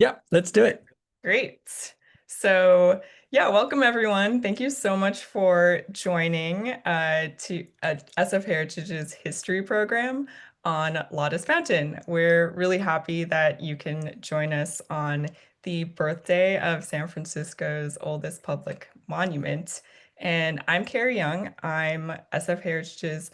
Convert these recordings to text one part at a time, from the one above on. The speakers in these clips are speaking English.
Yep, let's do it. Great. So, yeah, welcome everyone. Thank you so much for joining to SF Heritage's history program on Lotta's Fountain. We're really happy that you can join us on the birthday of San Francisco's oldest public monument. And I'm Kerri Young. I'm SF Heritage's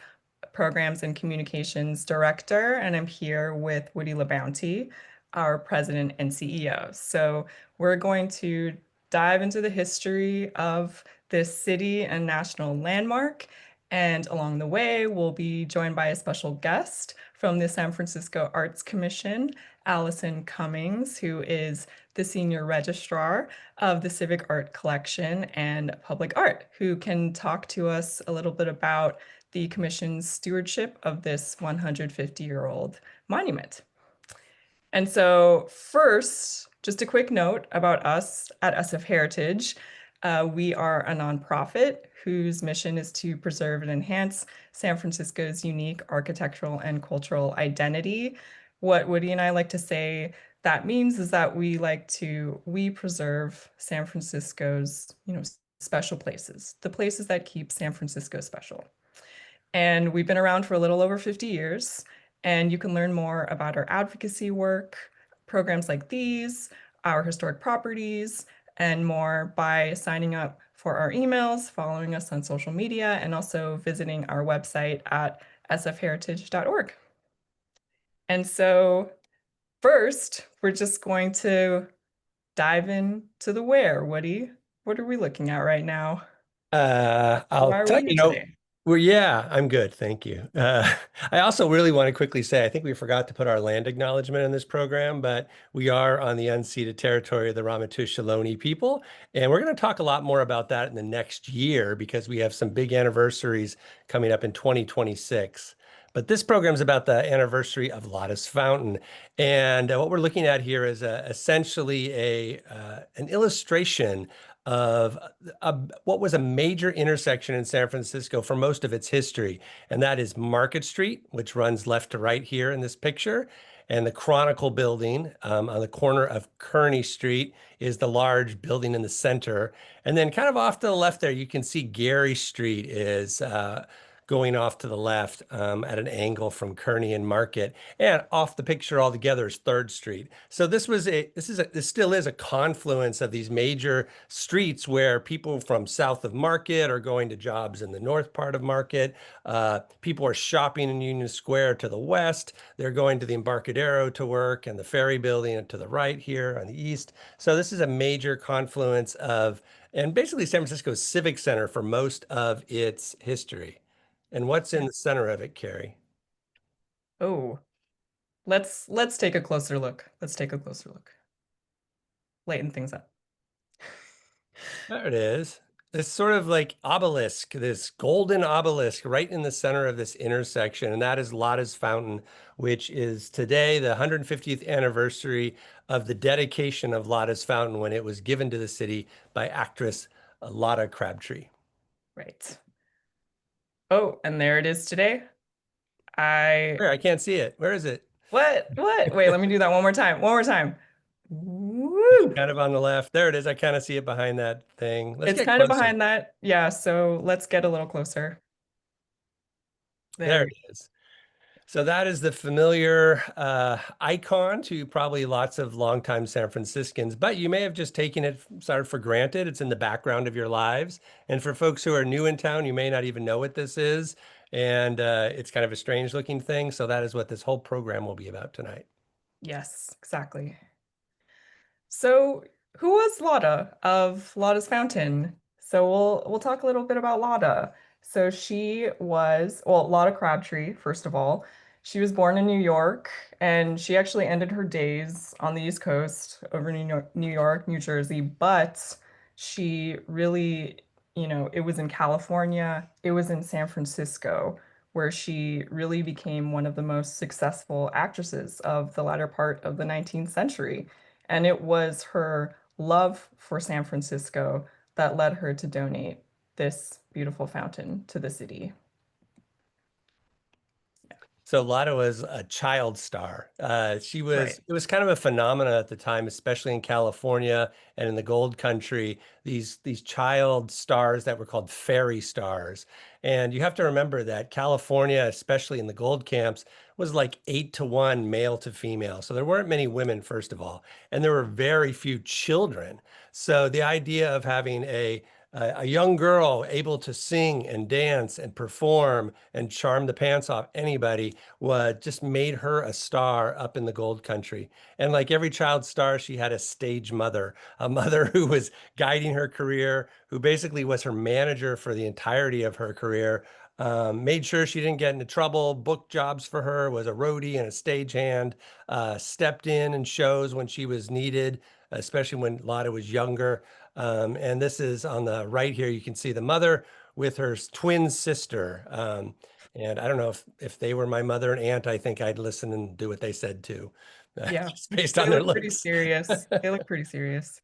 Programs and Communications Director, and I'm here with Woody LaBounty, our President and CEO. So we're going to dive into the history of this city and national landmark. And along the way, we'll be joined by a special guest from the San Francisco Arts Commission, Allison Cummings, who is the senior registrar of the Civic Art Collection and Public Art, who can talk to us a little bit about the Commission's stewardship of this 150-year-old monument. And so, first, just a quick note about us at SF Heritage. We are a nonprofit whose mission is to preserve and enhance San Francisco's unique architectural and cultural identity. What Woody and I like to say that means is that we preserve San Francisco's, special places, the places that keep San Francisco special. And we've been around for a little over 50 years. And you can learn more about our advocacy work, programs like these, our historic properties, and more by signing up for our emails, following us on social media, and also visiting our website at sfheritage.org. And so, first, we're just going to dive into the where. Woody, what are we looking at right now? I'll Why are tell we here you, today? yeah, I'm good. Thank you. I also really want to quickly say, I think we forgot to put our land acknowledgement in this program, but we are on the unceded territory of the Ramaytush Ohlone people. And we're going to talk a lot more about that in the next year because we have some big anniversaries coming up in 2026. But this program is about the anniversary of Lotta's Fountain. And what we're looking at here is essentially an illustration of what was a major intersection in San Francisco for most of its history. And that is Market Street, which runs left to right here in this picture. And the Chronicle building on the corner of Kearny Street is the large building in the center. And then kind of off to the left there, you can see Gary Street is going off to the left at an angle from Kearny and Market, and off the picture altogether is Third Street. So this still is a confluence of these major streets where people from south of Market are going to jobs in the north part of Market. People are shopping in Union Square to the west. They're going to the Embarcadero to work, and the Ferry Building to the right here on the east. So this is a major confluence of, and basically San Francisco's civic center for most of its history. And what's in the center of it, Kerri? Oh, let's take a closer look. Let's take a closer look. Lighten things up. There it is. This sort of like obelisk, this golden obelisk right in the center of this intersection. And that is Lotta's Fountain, which is today the 150th anniversary of the dedication of Lotta's Fountain when it was given to the city by actress Lotta Crabtree. Right. Oh, and there it is today. I Where? I can't see it. Where is it? what? What? Wait, let me do that one more time. One more time. Woo! Kind of on the left. There it is. I kind of see it behind that thing. Let's It's get kind of closer. behind that. Yeah, so let's get a little closer. There There. it is. So that is the familiar icon to probably lots of longtime San Franciscans, but you may have just taken it sort of for granted. It's in the background of your lives. And for folks who are new in town, you may not even know what this is. And it's kind of a strange looking thing. So that is what this whole program will be about tonight. Yes, exactly. So, who was Lotta of Lotta's Fountain? So we'll talk a little bit about Lotta. So she was, well, Lotta Crabtree, first of all. She was born in New York, and she actually ended her days on the East Coast over New York, New Jersey, but she really, it was in California, it was in San Francisco, where she really became one of the most successful actresses of the latter part of the 19th century. And it was her love for San Francisco that led her to donate this beautiful fountain to the city. So Lotta was a child star. Right. It was kind of a phenomenon at the time, especially in California and in the Gold Country, these child stars that were called fairy stars. And you have to remember that California, especially in the gold camps, was like 8 to 1 male to female. So there weren't many women, first of all, and there were very few children. So the idea of having a young girl able to sing and dance and perform and charm the pants off anybody just made her a star up in the gold country. And like every child star, she had a stage mother, a mother who was guiding her career, who basically was her manager for the entirety of her career. Made sure she didn't get into trouble, booked jobs for her, was a roadie and a stagehand, stepped in shows when she was needed, especially when Lotta was younger. And this is on the right here. You can see the mother with her twin sister. And I don't know if they were my mother and aunt, I think I'd listen and do what they said too, Yeah. just based They on their look pretty looks. serious. They look pretty serious.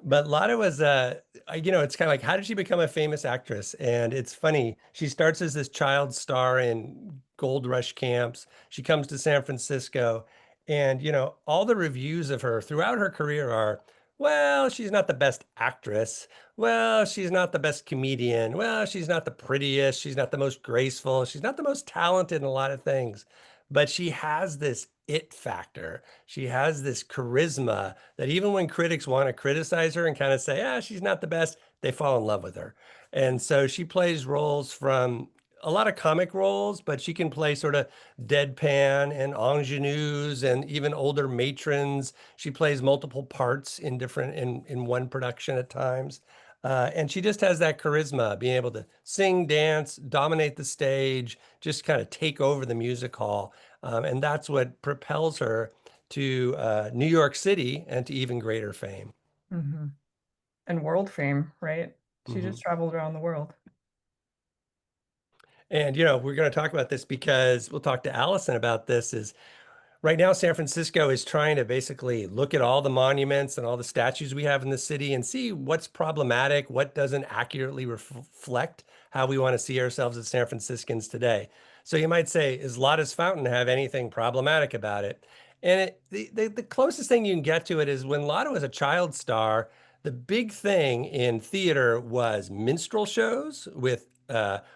But Lotta was, it's kind of like, how did she become a famous actress? And it's funny. She starts as this child star in Gold Rush camps. She comes to San Francisco, and all the reviews of her throughout her career are, well, she's not the best actress. Well, she's not the best comedian. Well, she's not the prettiest. She's not the most graceful. She's not the most talented in a lot of things. But she has this it factor. She has this charisma that even when critics want to criticize her and kind of say, she's not the best, they fall in love with her. And so she plays roles from a lot of comic roles, but she can play sort of deadpan and ingenues and even older matrons. She plays multiple parts in one production at times. And she just has that charisma, being able to sing, dance, dominate the stage, just kind of take over the music hall. And that's what propels her to New York City and to even greater fame. Hmm. And world fame, right? She Mhm. just traveled around the world. And, we're going to talk about this because we'll talk to Allison about this is right now, San Francisco is trying to basically look at all the monuments and all the statues we have in the city and see what's problematic, what doesn't accurately reflect how we want to see ourselves as San Franciscans today. So you might say, is Lotta's Fountain have anything problematic about it? And the closest thing you can get to it is when Lotta was a child star, the big thing in theater was minstrel shows with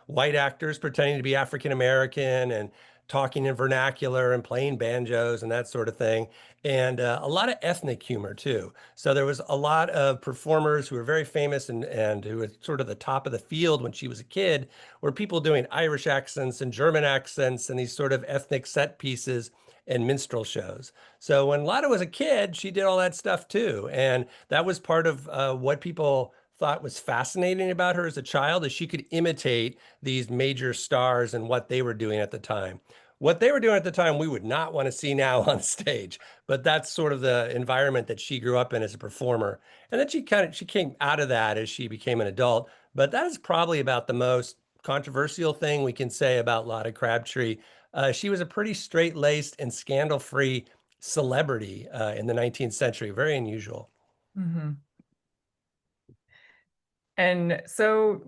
white actors pretending to be African American and talking in vernacular and playing banjos and that sort of thing. And a lot of ethnic humor too. So there was a lot of performers who were very famous and who were sort of the top of the field when she was a kid, were people doing Irish accents and German accents and these sort of ethnic set pieces and minstrel shows. So when Lotta was a kid, she did all that stuff too. And that was part of what people thought was fascinating about her as a child, is she could imitate these major stars and what they were doing at the time. What they were doing at the time, we would not want to see now on stage, but that's sort of the environment that she grew up in as a performer. And then she came out of that as she became an adult. But that is probably about the most controversial thing we can say about Lotta Crabtree. She was a pretty straight-laced and scandal-free celebrity in the 19th century, very unusual. Hmm. And so,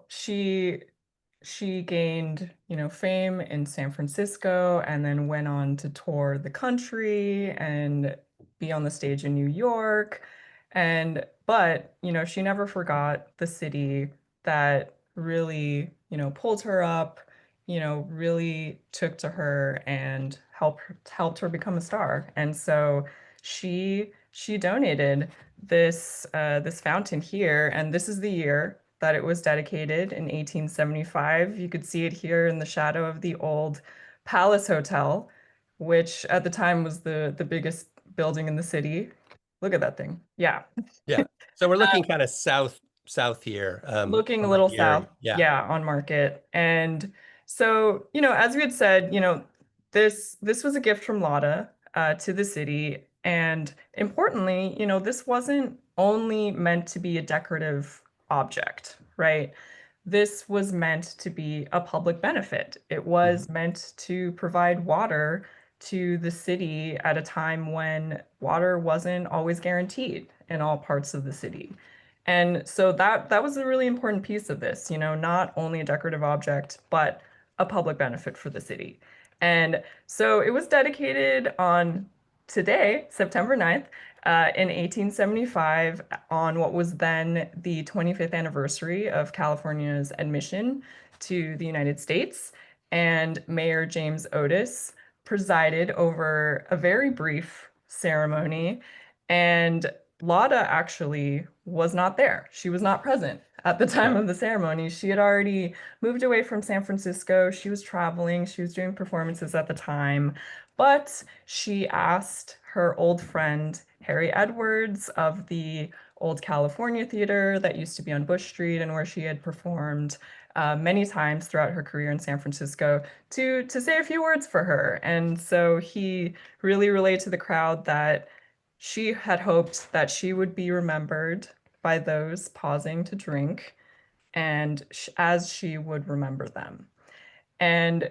she gained, fame in San Francisco and then went on to tour the country and be on the stage in New York. But, she never forgot the city that really, pulled her up, really took to her and helped her become a star. And so she donated this fountain here, and this is the year that it was dedicated in 1875. You could see it here in the shadow of the old Palace Hotel, which at the time was the biggest building in the city. Look at that thing. Yeah. Yeah. So we're looking kind of south here, Looking a on like little the area. south, Yeah. yeah, on Market. And so, as we had said, this was a gift from Lotta to the city. And importantly, this wasn't only meant to be a decorative object, right? This was meant to be a public benefit. It was Mhm. meant to provide water to the city at a time when water wasn't always guaranteed in all parts of the city. And so that was a really important piece of this, not only a decorative object, but a public benefit for the city. And so it was dedicated on today, September 9th, in 1875, on what was then the 25th anniversary of California's admission to the United States. And Mayor James Otis presided over a very brief ceremony. And Lotta actually was not there. She was not present at the time Okay. of the ceremony. She had already moved away from San Francisco. She was traveling. She was doing performances at the time. But she asked her old friend, Harry Edwards of the Old California Theater that used to be on Bush Street and where she had performed many times throughout her career in San Francisco, to say a few words for her. And so he really relayed to the crowd that she had hoped that she would be remembered by those pausing to drink and as she would remember them. And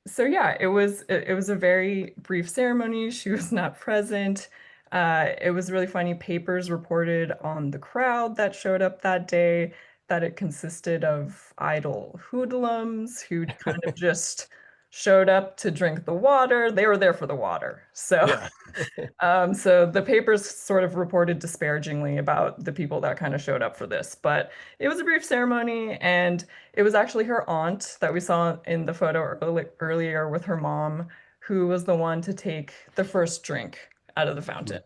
so yeah, it was a very brief ceremony. She was not present. It was really funny. Papers reported on the crowd that showed up that day that it consisted of idle hoodlums who kind of just showed up to drink the water. They were there for the water. So Yeah. so the papers sort of reported disparagingly about the people that kind of showed up for this, but it was a brief ceremony, and it was actually her aunt that we saw in the photo earlier with her mom, who was the one to take the first drink out of the fountain.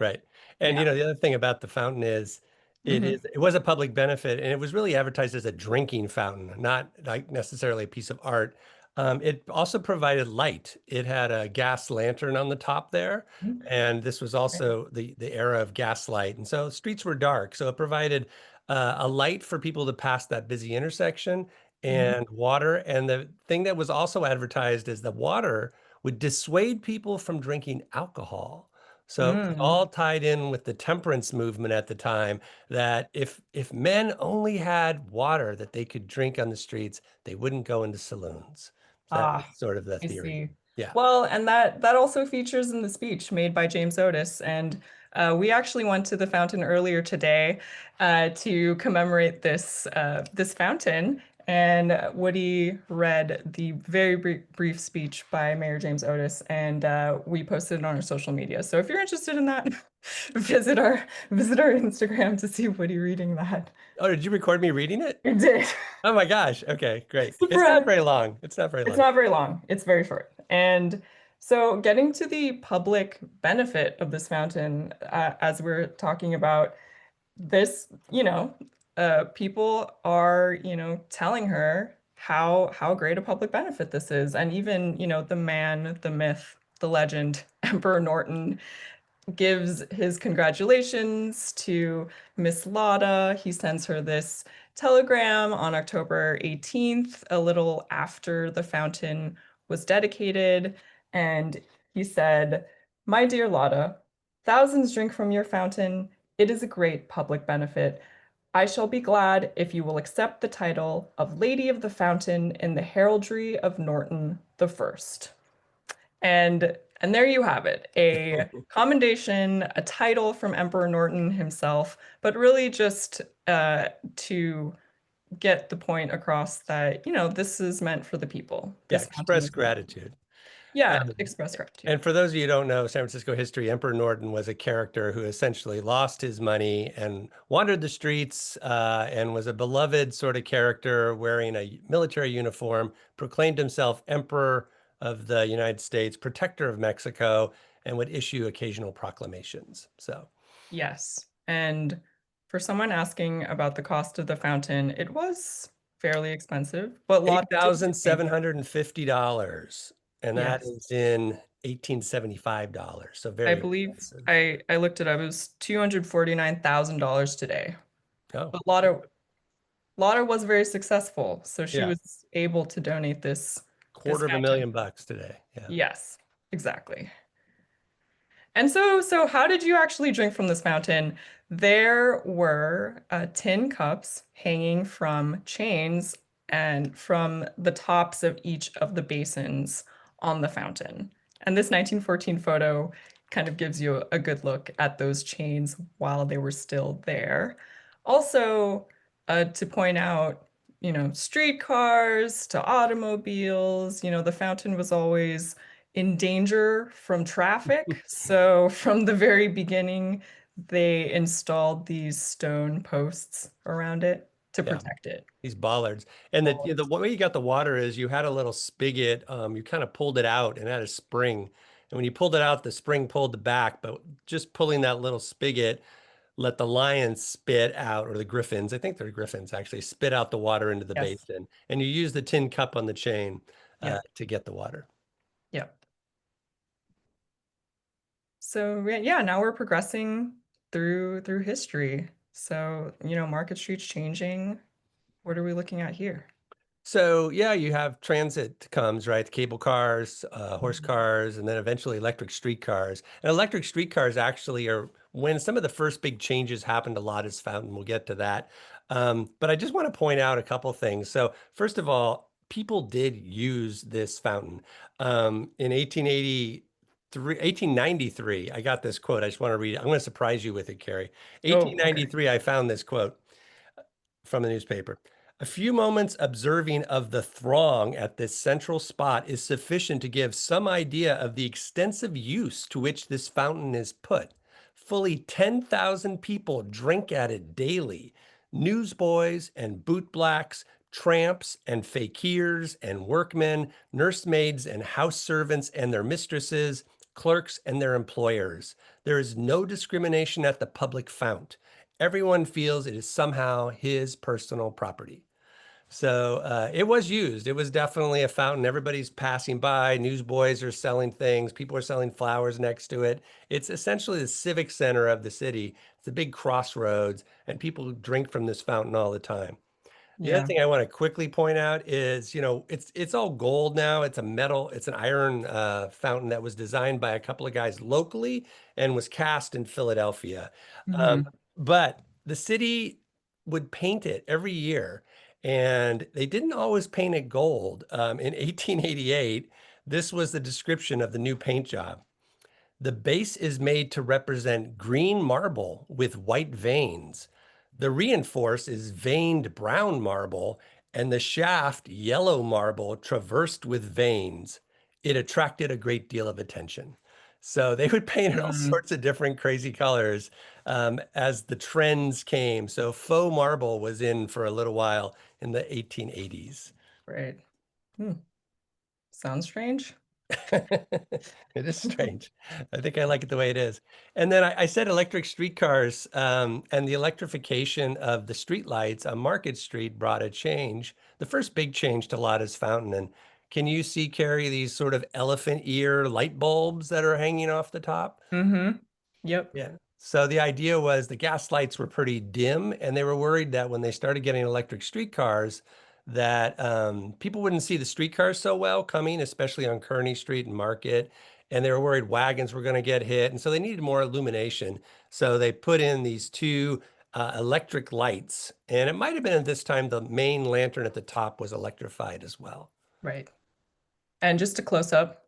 Right. And Yeah. the other thing about the fountain is Hmm. it was a public benefit and it was really advertised as a drinking fountain, not like necessarily a piece of art. It also provided light. It had a gas lantern on the top there, and this was also the era of gaslight. And so streets were dark. So it provided a light for people to pass that busy intersection Mhm. and water. And the thing that was also advertised is the water would dissuade people from drinking alcohol. So it was Mm. all tied in with the temperance movement at the time that if men only had water that they could drink on the streets, they wouldn't go into saloons. So that was Ah, sort of the I theory. see. Yeah. Well, and that also features in the speech made by James Otis, and we actually went to the fountain earlier today to commemorate this fountain. And Woody read the very brief speech by Mayor James Otis, and we posted it on our social media. So if you're interested in that, visit our Instagram to see Woody reading that. Oh, did you record me reading it? You did. Oh my gosh. Okay, great. It's not Surprise. very long. It's not very It's long. not very long. It's very short. And so, getting to the public benefit of this fountain, as we're talking about this, people are, telling her how great a public benefit this is, and even, the man, the myth, the legend, Emperor Norton gives his congratulations to Miss Lotta. He sends her this telegram on October 18th, a little after the fountain was dedicated. And he said, "My dear Lotta, thousands drink from your fountain. It is a great public benefit. I shall be glad if you will accept the title of Lady of the Fountain in the heraldry of Norton the First." And there you have it, a commendation, a title from Emperor Norton himself, but really just to get the point across that, this is meant for the people. Yeah, This fountain express is meant. gratitude. Yeah, And express gratitude. And for those of you who don't know San Francisco history, Emperor Norton was a character who essentially lost his money and wandered the streets and was a beloved sort of character wearing a military uniform, proclaimed himself Emperor of the United States, Protector of Mexico, and would issue occasional proclamations. So Yes. And for someone asking about the cost of the fountain, it was fairly expensive, but Lotte did donate. $8,750. And that Yes. is in $1,875. So I very believe expensive. I looked it up. It was $249,000 today. Oh, But Lotta was very successful, so she yeah. was able to donate this Quarter of a fountain. million bucks today. Yeah. Yes, exactly. And so how did you actually drink from this fountain? There were tin cups hanging from chains and from the tops of each of the basins on the fountain. And this 1914 photo kind of gives you a good look at those chains while they were still there. Also, to point out, streetcars to automobiles. The fountain was always in danger from traffic. So from the very beginning, they installed these stone posts around it to Yeah. protect it. These bollards. And the way you got the water is you had a little spigot. You kind of pulled it out and had a spring. And when you pulled it out, the spring pulled the back, but just pulling that little spigot let the lions spit out, or the griffins, I think they're griffins actually, spit out the water into the Yes. basin. And you use the tin cup on the chain Yep. to get the water. Yep. So yeah, now we're progressing through history. So, Market Street's changing. What are we looking at here? So yeah, you have transit comes, right? The cable cars, horse Mhm. cars, and then eventually electric streetcars. And electric streetcars actually are when some of the first big changes happened to Lotta's Fountain. We'll get to that. But I just want to point out a couple things. So first of all, people did use this fountain. In 1893, I got this quote. I just want to read it. I'm going to surprise you with it, Kerri. Oh, okay. 1893, I found this quote from the newspaper. A few moments observing of the throng at this central spot is sufficient to give some idea of the extensive use to which this fountain is put. Fully 10,000 people drink at it daily. Newsboys and bootblacks, tramps and fakirs and workmen, nursemaids and house servants and their mistresses, clerks and their employers. There is no discrimination at the public fount. Everyone feels it is somehow his personal property. So it was used. It was definitely a fountain. Everybody's passing by. Newsboys are selling things. People are selling flowers next to it. It's essentially the civic center of the city. It's a big crossroads, and people drink from this fountain all the time. The other Yeah. thing I want to quickly point out is, it's all gold now. It's a metal, it's an iron fountain that was designed by a couple of guys locally and was cast in Philadelphia. Um, Hmm. but the city would paint it every year, and they didn't always paint it gold. In 1888, this was the description of the new paint job. The base is made to represent green marble with white veins. The reinforce is veined brown marble, and the shaft yellow marble traversed with veins. It attracted a great deal of attention. So they would paint it all Mm, sorts of different crazy colors as the trends came. So faux marble was in for a little while in the 1880s. right. Hmm. Sounds strange. It is strange. I think I like it the way it is. And then I said electric streetcars and the electrification of the streetlights on Market Street brought a change, the first big change to Lotta's Fountain. And can you see, Kerri, these sort of elephant ear light bulbs that are hanging off the top? Mm-hmm. Yep. Yeah. So the idea was the gas lights were pretty dim, and they were worried that when they started getting electric streetcars, that people wouldn't see the streetcars so well coming, especially on Kearny Street and Market. And they were worried wagons were going to get hit. And so they needed more illumination. So they put in these two electric lights. And it might have been at this time the main lantern at the top was electrified as well. Right. And just to close up, People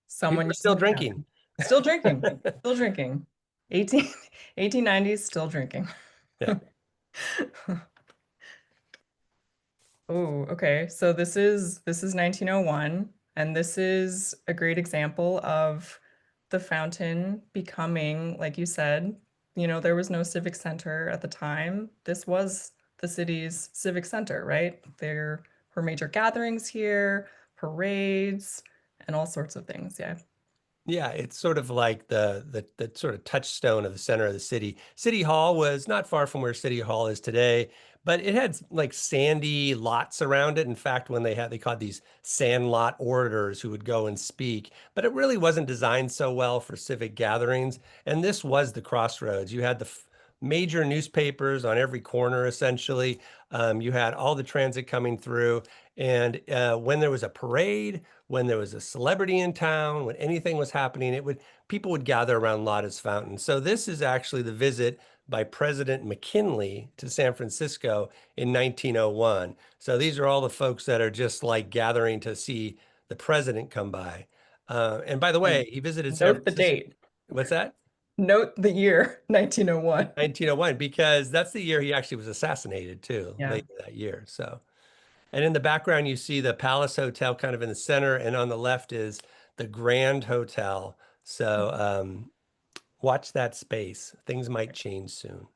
someone were still using the drinking. fountain. Still drinking. Still drinking. 18, 1890s, still drinking. Yeah. Oh, okay. So this is 1901, and this is a great example of the fountain becoming, like you said, there was no civic center at the time. This was the city's civic center, right? There were major gatherings here, parades, and all sorts of things. Yeah. Yeah, it's sort of like the sort of touchstone of the center of the city. City Hall was not far from where City Hall is today, but it had like sandy lots around it. In fact, when they called these sand lot orators who would go and speak, but it really wasn't designed so well for civic gatherings. And this was the crossroads. You had the major newspapers on every corner, essentially. You had all the transit coming through, and when there was a parade, when there was a celebrity in town, when anything was happening, people would gather around Lotta's Fountain. So this is actually the visit by President McKinley to San Francisco in 1901. So these are all the folks that are just like gathering to see the president come by. And by the And way, he visited San note the Francisco. date. What's that? Note the year 1901. 1901, because that's the year he actually was assassinated too, Yeah, later that year. So, and in the background, you see the Palace Hotel kind of in the center, and on the left is the Grand Hotel. So, watch that space. Things might change soon.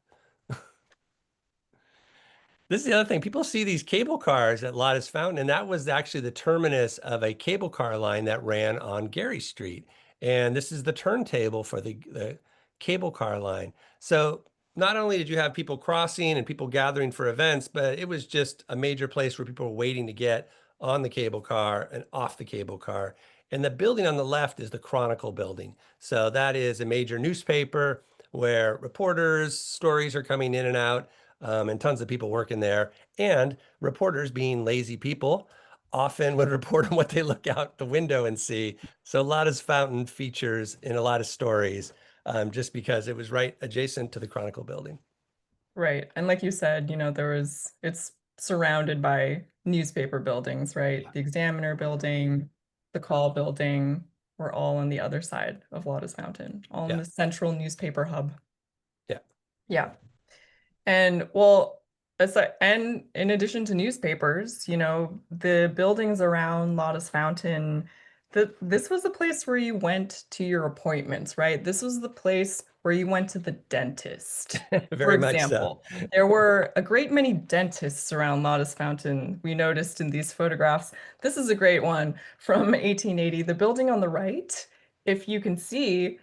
This is the other thing. People see these cable cars at Lotta's Fountain, and that was actually the terminus of a cable car line that ran on Gary Street. And this is the turntable for the cable car line. So not only did you have people crossing and people gathering for events, but it was just a major place where people were waiting to get on the cable car and off the cable car. And the building on the left is the Chronicle building. So that is a major newspaper where reporters, stories are coming in and out, and tons of people working there. And reporters, being lazy people, often would report on what they look out the window and see. So Lotta's Fountain features in a lot of stories, just because it was right adjacent to the Chronicle building. right. And like you said, it's surrounded by newspaper buildings, right? The Examiner building, the Call building, were all on the other side of Lotta's Fountain, all in Yeah, the central newspaper hub. yeah, Yeah. And well, and in addition to newspapers, the buildings around Lotta's Fountain, this was the place where you went to your appointments, right? This was the place where you went to the dentist. For very much so. example, there were a great many dentists around Lotta's Fountain. We noticed in these photographs. This is a great one from 1880. The building on the right, if you can see,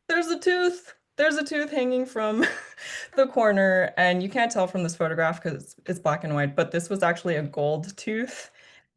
there's a tooth. There's a tooth hanging from the corner, and you can't tell from this photograph because it's black and white, but this was actually a gold tooth.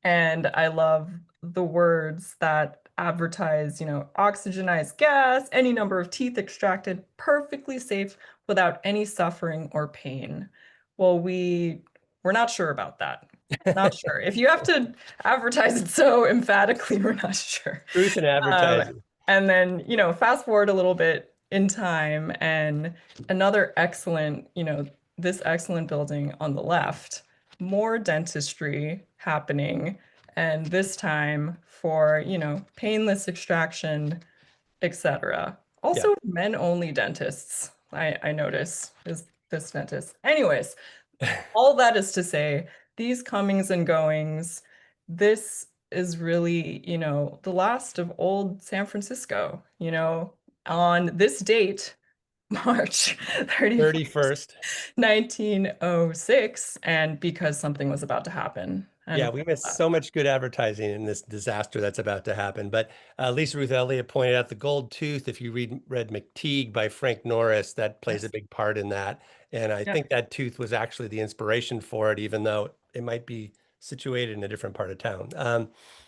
And I love the words that advertise, oxygenized gas, any number of teeth extracted, perfectly safe without any suffering or pain. Well, we're not sure about that. Not sure. If you have to advertise it so emphatically, we're not sure. Truth in Um, advertising. and then, fast forward a little bit in time, and another excellent, this excellent building on the left, more dentistry happening, and this time for, painless extraction, etc. Yeah. Also, men-only dentists, I notice, is this dentist. Anyways, all that is to say, these comings and goings, this is really, the last of old San Francisco, on this date, March 31st, 31st. 1906, and because something was about to happen. Yeah, And we missed so much good advertising in this disaster that's about to happen. But Lisa Ruth Elliott pointed out the gold tooth. If you read McTeague by Frank Norris, that plays a yes, big part in that. And I yeah, think that tooth was actually the inspiration for it, even though it might be situated in a different part of town.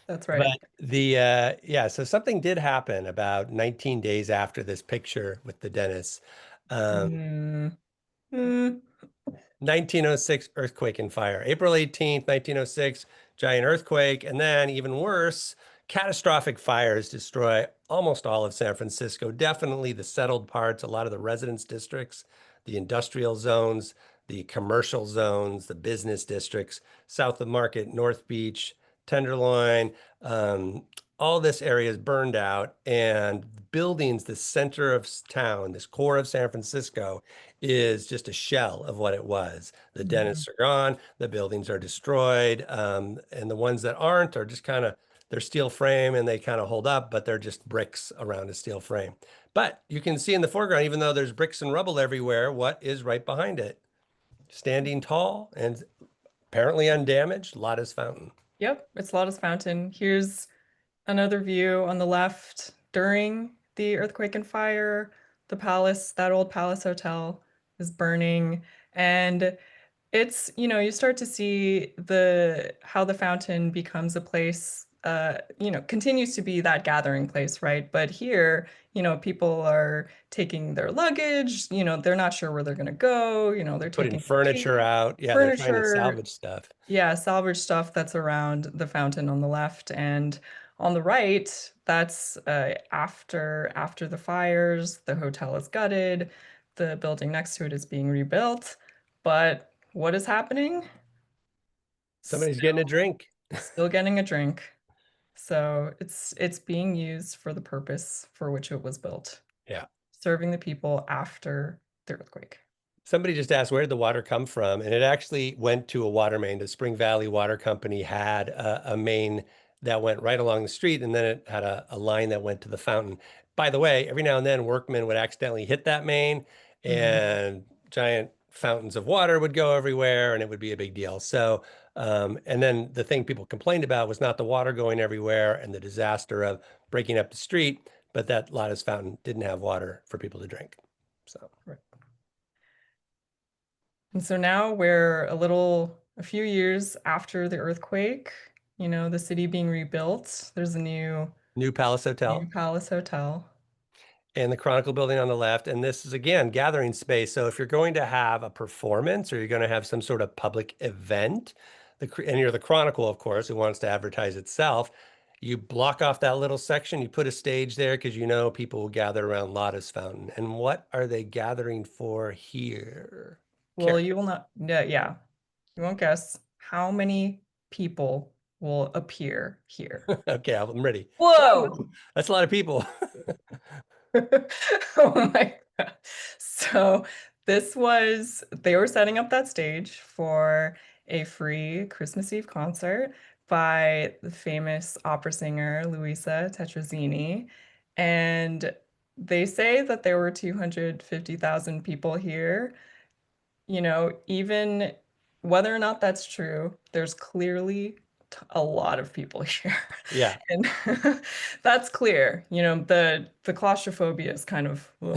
that's But right. yeah, so something did happen about 19 days after this picture with the dentist. Um, Mm, mm, 1906 earthquake and fire. April 18th, 1906, giant earthquake. And then, even worse, catastrophic fires destroy almost all of San Francisco. Definitely the settled parts, a lot of the residence districts, the industrial zones, the commercial zones, the business districts, south of Market, North Beach, Tenderloin. All this area is burned out, and buildings, the center of town, this core of San Francisco, is just a shell of what it was. The mhm. dentists are gone, the buildings are destroyed, and the ones that aren't are just kind of, they're steel frame and they kind of hold up, but they're just bricks around a steel frame. But you can see in the foreground, even though there's bricks and rubble everywhere, what is right behind it? Standing tall and apparently undamaged, Lotta's Fountain. Yep, it's Lotta's Fountain. Here's another view on the left during the earthquake and fire. The palace, that old palace hotel, is burning. And it's, you start to see the how the fountain becomes a place, continues to be that gathering place, right? But here, people are taking their luggage, they're not sure where they're going to go, they're Putting taking furniture out. Yeah, they're trying to furniture, salvage stuff. yeah, salvage stuff that's around the fountain on the left, and on the right, that's after the fires, the hotel is gutted, the building next to it is being rebuilt. But what is happening? Somebody's getting a drink. Still getting a drink. So it's being used for the purpose for which it was built. Yeah. serving the people after the earthquake. Somebody just asked, where did the water come from? And it actually went to a water main. The Spring Valley Water Company had a main that went right along the street, and then it had a line that went to the fountain. By the way, every now and then workmen would accidentally hit that main, Mhm. and giant fountains of water would go everywhere, and it would be a big deal. So, and then the thing people complained about was not the water going everywhere and the disaster of breaking up the street, but that Lotta's fountain didn't have water for people to drink. So. Right. And so now a few years after the earthquake, the city being rebuilt. There's a New Palace new Hotel Palace Hotel. and the Chronicle building on the left. And this is again gathering space. So if you're going to have a performance or you're going to have some sort of public event, and you're the Chronicle, of course, who wants to advertise itself, you block off that little section, you put a stage there because you know people will gather around Lotta's fountain. And what are they gathering for here? Well, Kerri. you will not, yeah, yeah, you won't guess how many people will appear here. Okay, I'm ready. Whoa! Whoa, that's a lot of people. Oh my God. So they were setting up that stage for a free Christmas Eve concert by the famous opera singer Luisa Tetrazzini. And they say that there were 250,000 people here. Even whether or not that's true, there's clearly a lot of people here. Yeah. And that's clear. The claustrophobia is kind of You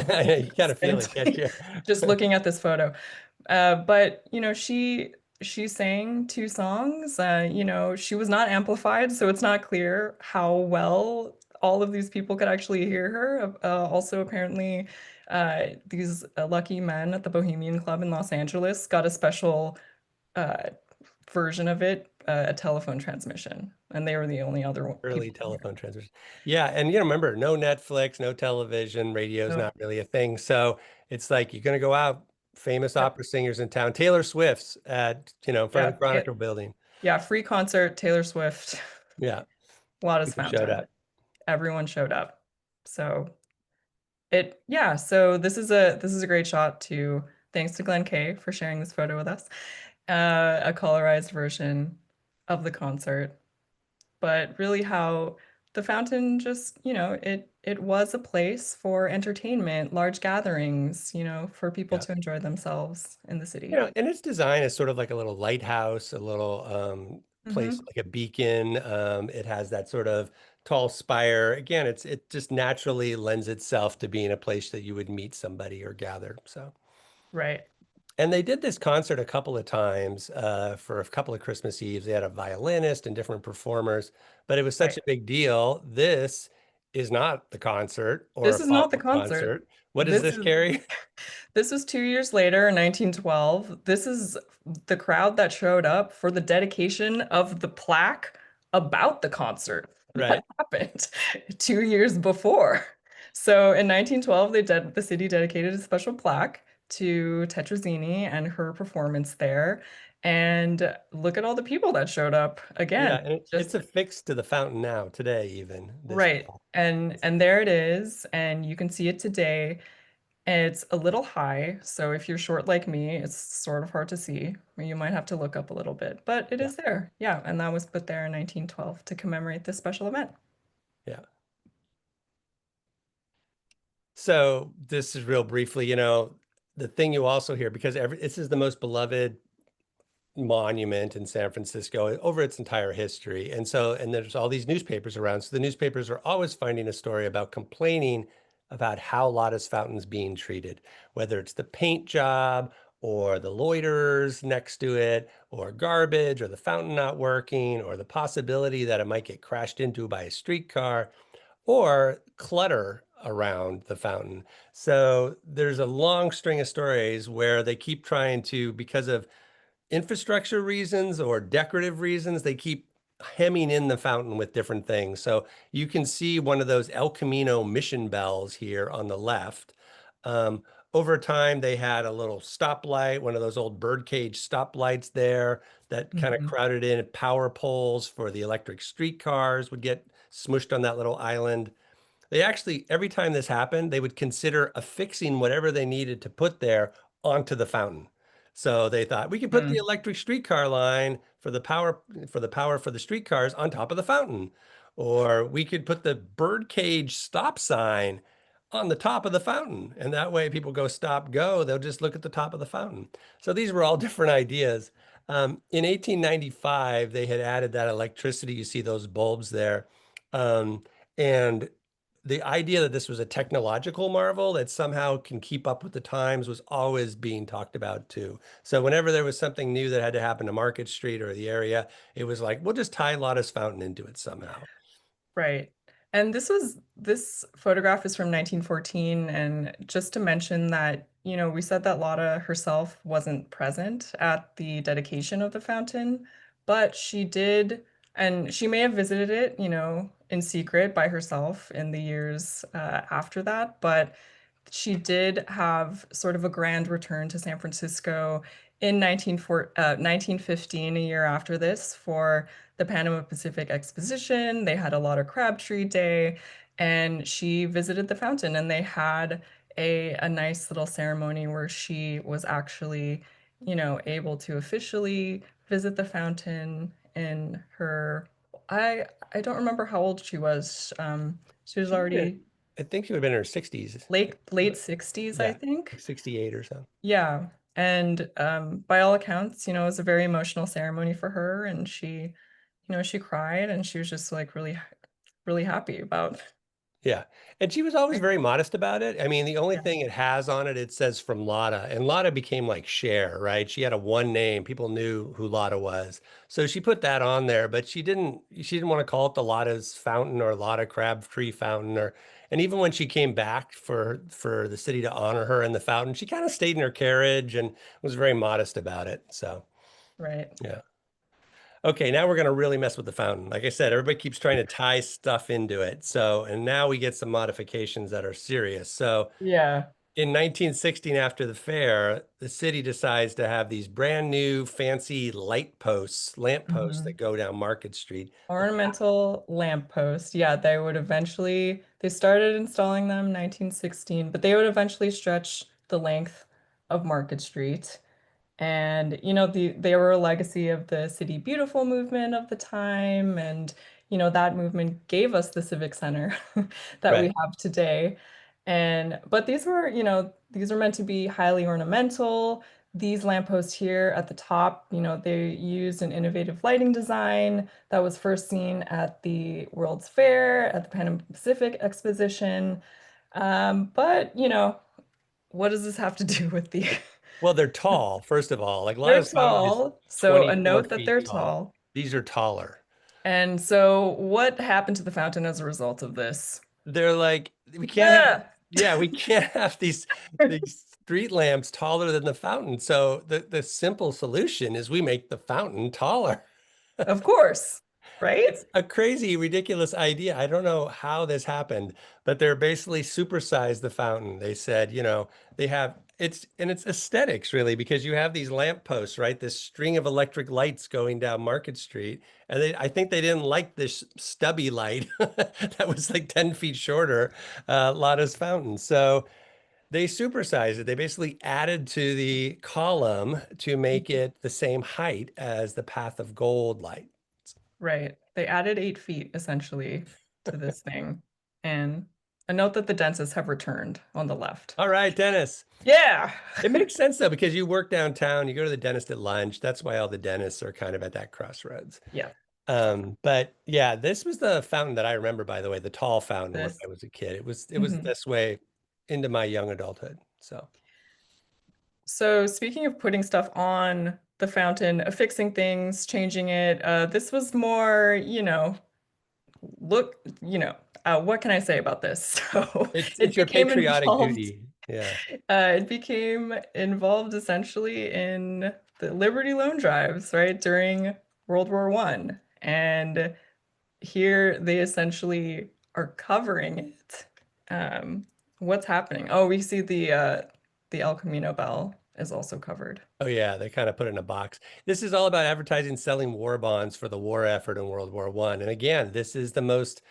kind of feel it, can't you? just looking at this photo. But she sang two songs. She was not amplified, so it's not clear how well all of these people could actually hear her. Also, apparently, these lucky men at the Bohemian Club in Los Angeles got a special uh, version of it, a telephone transmission, and they were the only other Early people here. telephone transmission. Yeah, and remember, no Netflix, no television, radio's So, not really a thing. So it's like you're gonna go out, famous yep, opera singers in town. Taylor Swift's at, in front of the yeah, Chronicle building. yeah, free concert, Taylor Swift, Yeah, Lotta's people showed Fountain. up. Everyone showed up. So this is a great shot too. Thanks to Glenn Kay for sharing this photo with us. A colorized version of the concert, but really how the fountain just, it was a place for entertainment, large gatherings, for people Yeah. to enjoy themselves in the city. And its design is sort of like a little lighthouse, a little place Hmm. like a beacon. It has that sort of tall spire. Again, it just naturally lends itself to being a place that you would meet somebody or gather. So. Right. And they did this concert a couple of times for a couple of Christmas Eves. They had a violinist and different performers, but it was such Right. a big deal. This is not the concert or a This is not the follow-up concert. concert. What is This this, is Carrie? This was 2 years later in 1912. This is the crowd that showed up for the dedication of the plaque about the concert that Right. happened 2 years before. So in 1912, the city dedicated a special plaque to Tetrazzini and her performance there. And look at all the people that showed up Yeah, again. and it's Just affixed to the fountain now, today, even this. right. And there it is, and you can see it today. And it's a little high, so if you're short like me, it's sort of hard to see. You might have to look up a little bit, but it Yeah, is there. Yeah, and that was put there in 1912 to commemorate this special event. yeah. So this is real briefly, the thing you also hear, because this is the most beloved monument in San Francisco over its entire history. And there's all these newspapers around. So the newspapers are always finding a story about complaining about how Lotta's Fountain's being treated, whether it's the paint job or the loiterers next to it, or garbage, or the fountain not working, or the possibility that it might get crashed into by a streetcar, or clutter around the fountain. So there's a long string of stories where they keep trying to, because of infrastructure reasons or decorative reasons, they keep hemming in the fountain with different things. So you can see one of those El Camino mission bells here on the left. Um, Over time, they had a little stoplight, one of those old birdcage stoplights there that kind of Mhm. crowded in. Power poles for the electric streetcars would get smushed on that little island. They actually, every time this happened, they would consider affixing whatever they needed to put there onto the fountain. So they thought we could put the Hmm. electric streetcar line for the power for the streetcars on top of the fountain. Or we could put the birdcage stop sign on the top of the fountain. And that way people go stop, go, they'll just look at the top of the fountain. So these were all different ideas. In 1895, they had added that electricity. You see those bulbs there. And the idea that this was a technological marvel that somehow can keep up with the times was always being talked about too. So whenever there was something new that had to happen to Market Street or the area, it was like, we'll just tie Lotta's fountain into it somehow. Right. And this photograph is from 1914. And just to mention that, we said that Lotta herself wasn't present at the dedication of the fountain, but she did, and she may have visited it, in secret by herself in the years after that. But she did have sort of a grand return to San Francisco in 1915, a year after this, for the Panama Pacific Exposition. They had a Lotta Crabtree Day, and she visited the fountain, and they had a nice little ceremony where she was actually, able to officially visit the fountain in her. I don't remember how old she was. She was She would have been, already I think she would have been in her 60s. late 60s, I Yeah, like think. 68 or so. Yeah. And by all accounts, it was a very emotional ceremony for her, and she cried, and she was just like really, really happy about. Yeah. And she was always very modest about it. I mean, the only Yeah. thing it has on it, it says from Lotta. And Lotta became like Cher, right? She had a one name. People knew who Lotta was. So she put that on there, but she didn't want to call it the Lotta's Fountain or Lotta Crabtree Fountain or and even when she came back for the city to honor her in the fountain, she kind of stayed in her carriage and was very modest about it. So Right. yeah. Okay, now we're going to really mess with the fountain. Like I said, everybody keeps trying to tie stuff into it. So, and now we get some modifications that are serious. So, Yeah. in 1916, after the fair, the city decides to have these brand new fancy light posts, lamp posts that Hmm. go down Market Street. Ornamental lamppost. Yeah, they started installing them 1916, but they would eventually stretch the length of Market Street. And they were a legacy of the City Beautiful movement of the time, and that movement gave us the Civic Center that we Right. have today. And but these are meant to be highly ornamental. These lampposts here at the top, they used an innovative lighting design that was first seen at the World's Fair, at the Pan Pacific Exposition. But what does this have to do with the Well, they're tall, first of all. Like They're Lotta's Fountain is tall, so a 24 note that feet they're tall. tall. These are taller. And so what happened to the fountain as a result of this? They're like, we can't have, Yeah, yeah, we can't have these street lamps taller than the fountain. So the simple solution is we make the fountain taller. of course, right? It's a crazy, ridiculous idea. I don't know how this happened, but they're basically supersized the fountain. They said, they have it's aesthetics really, because you have these lamp posts, right? This string of electric lights going down Market Street. And I think they didn't like this stubby light that was like 10 feet shorter, Lotta's fountain. So they supersized it. They basically added to the column to make it the same height as the Path of Gold light. Right. They added 8 feet essentially to this thing. And a note that the dentists have returned on the left. All right, Dennis. Yeah. It makes sense though, because you work downtown, you go to the dentist at lunch. That's why all the dentists are kind of at that crossroads. Yeah. But yeah, this was the fountain that I remember, by the way, the tall fountain when This. I was a kid. It was Mhm. this way into my young adulthood. So So speaking of putting stuff on the fountain, affixing things, changing it, this was more, look, what can I say about this? So it's it your became patriotic involved. duty. Yeah. It became involved essentially in the Liberty loan drives, right, during World War I. And here they essentially are covering it. Um, what's happening? Oh, we see the El Camino bell is also covered. Oh yeah, they kind of put it in a box. This is all about advertising, selling war bonds for the war effort in World War I. And again, this is the most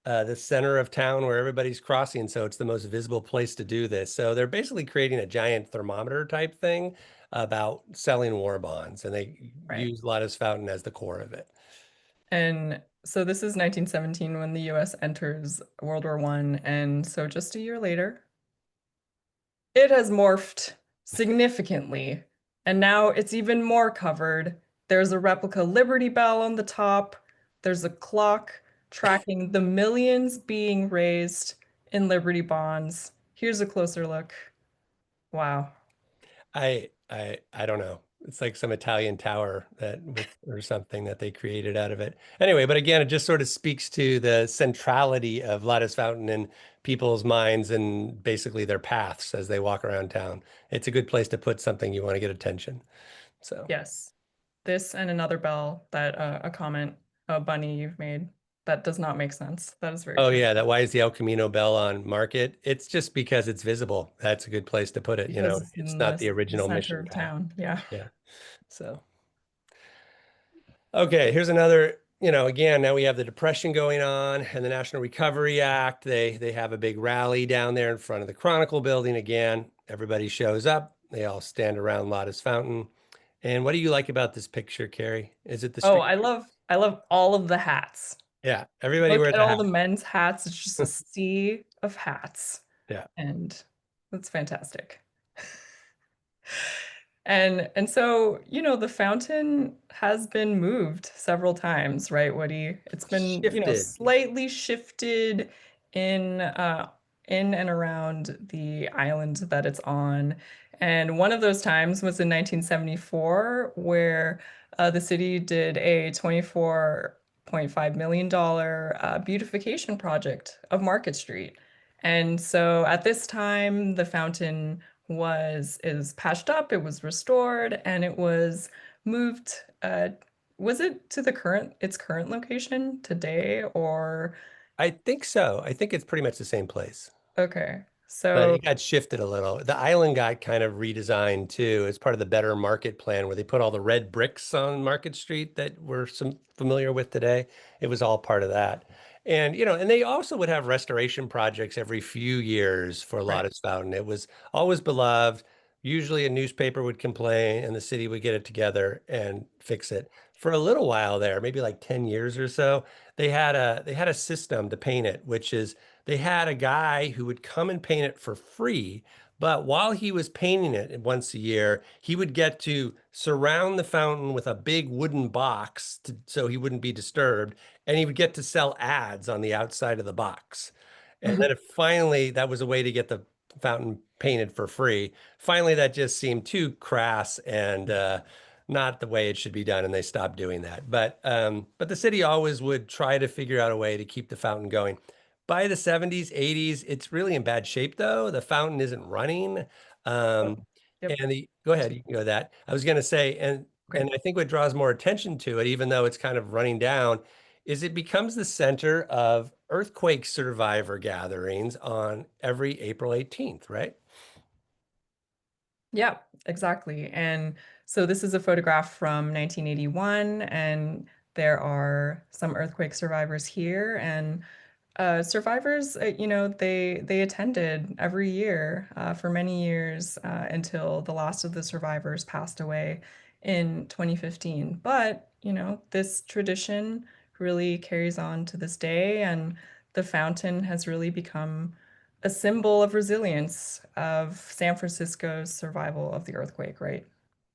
the center of town where everybody's crossing, so it's the most visible place to do this. So they're basically creating a giant thermometer type thing about selling war bonds, and they Right. use Lotta's Fountain as the core of it. And so this is 1917 when the US enters World War I, and so just a year later, it has morphed significantly, and now it's even more covered. There's a replica Liberty Bell on the top. There's a clock tracking the millions being raised in Liberty bonds. Here's a closer look. Wow. I don't know. It's like some Italian tower that with or something that they created out of it. Anyway, but again, it just sort of speaks to the centrality of Lotta's Fountain in people's minds and basically their paths as they walk around town. It's a good place to put something you want to get attention. So, Yes. This and another bell that a comment, a bunny you've made that does not make sense. That is very oh true. yeah, that why is the El Camino bell on Market? It's just because it's visible. That's a good place to put it. You Because know, it's it's in not the the original center mission of path. town. Yeah. Yeah. So. Okay, here's another, again, now we have the Depression going on and the National Recovery Act. They have a big rally down there in front of the Chronicle building again. Everybody shows up. They all stand around Lotta's Fountain. And what do you like about this picture, Carrie? Is it the Oh, street? I love all of the hats. Yeah, everybody Look wears at a all hat. the men's hats. It's just a sea of hats. Yeah. And that's fantastic. And so, the fountain has been moved several times, right, Woody? It's been, Shifted. slightly shifted in and around the island that it's on. And one of those times was in 1974, where the city did a $24.5 million beautification project of Market Street. And so at this time, the fountain is patched up, it was restored, and it was moved. Was it to its current location today, or I think so. I think it's pretty much the same place. okay? But So it got shifted a little. The island got kind of redesigned too as part of the Better Market plan, where they put all the red bricks on Market Street that we're some familiar with today. It was all part of that. And and they also would have restoration projects every few years for right. Lotta's Fountain. It was always beloved. Usually a newspaper would complain and the city would get it together and fix it. For a little while there, maybe like 10 years or so, they had a system to paint it, which is they had a guy who would come and paint it for free. But while he was painting it once a year, he would get to surround the fountain with a big wooden box so he wouldn't be disturbed. And he would get to sell ads on the outside of the box. And then finally, that was a way to get the fountain painted for free. Finally, that just seemed too crass and not the way it should be done, and they stopped doing that. But the city always would try to figure out a way to keep the fountain going. By the 70s, 80s, it's really in bad shape though. The fountain isn't running. Oh, Um, yep. and the go ahead, you can go with that. I was going to say, and Okay. I think what draws more attention to it, even though it's kind of running down, is it becomes the center of earthquake survivor gatherings on every April 18th, right? Yeah, exactly. And so this is a photograph from 1981, and there are some earthquake survivors here, and survivors, they attended every year for many years until the last of the survivors passed away in 2015. But, this tradition really carries on to this day, and the fountain has really become a symbol of resilience of San Francisco's survival of the earthquake, right?